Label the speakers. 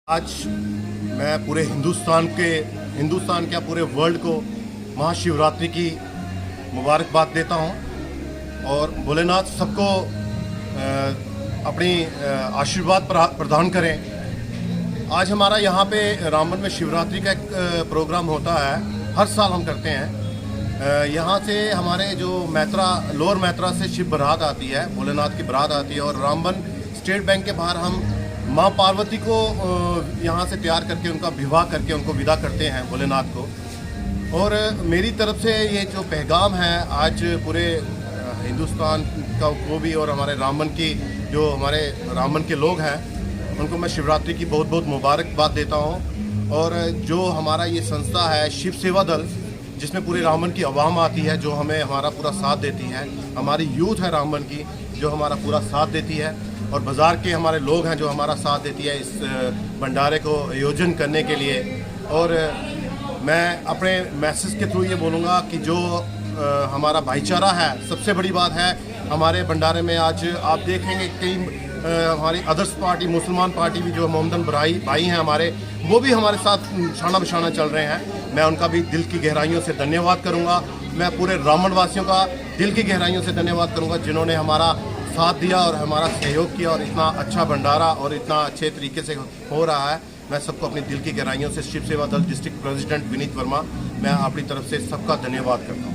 Speaker 1: आज मैं पूरे हिंदुस्तान क्या पूरे वर्ल्ड को महाशिवरात्रि की मुबारकबाद देता हूं और भोलेनाथ सबको अपनी आशीर्वाद प्रदान करें। आज हमारा यहाँ पे रामबन में शिवरात्रि का एक प्रोग्राम होता है, हर साल हम करते हैं। यहाँ से हमारे जो लोअर मैत्रा से शिव बारात आती है, भोलेनाथ की बारात आती है और रामबन स्टेट बैंक के बाहर हम माँ पार्वती को यहाँ से तैयार करके उनका विवाह करके उनको विदा करते हैं भोलेनाथ को। और मेरी तरफ से ये जो पैगाम है आज पूरे हिंदुस्तान को भी और हमारे रामबन के लोग हैं उनको मैं शिवरात्रि की बहुत बहुत मुबारकबाद देता हूँ। और जो हमारा ये संस्था है शिव सेवा दल, जिसमें पूरे रामबन की आवाम आती है, जो हमें हमारा पूरा साथ देती है, हमारी यूथ है रामबन की जो हमारा पूरा साथ देती है, और बाज़ार के हमारे लोग हैं जो हमारा साथ देती है इस भंडारे को आयोजन करने के लिए। और मैं अपने मैसेज के थ्रू ये बोलूँगा कि जो हमारा भाईचारा है, सबसे बड़ी बात है हमारे भंडारे में। आज आप देखेंगे कई हमारी अदर्स पार्टी, मुसलमान पार्टी भी जो मोहम्मदन भाई हैं हमारे, वो भी हमारे साथ शाना बशाना चल रहे हैं। मैं उनका भी दिल की गहराइयों से धन्यवाद करूँगा। मैं पूरे रामबन वासियों का दिल की गहराइयों से धन्यवाद करूँगा जिन्होंने हमारा साथ दिया और हमारा सहयोग किया और इतना अच्छा भंडारा और इतना अच्छे तरीके से हो रहा है। मैं सबको अपनी दिल की गहराइयों से शिव सेवा दल डिस्ट्रिक्ट प्रेसिडेंट विनीत वर्मा, मैं अपनी तरफ से सबका धन्यवाद करता हूँ।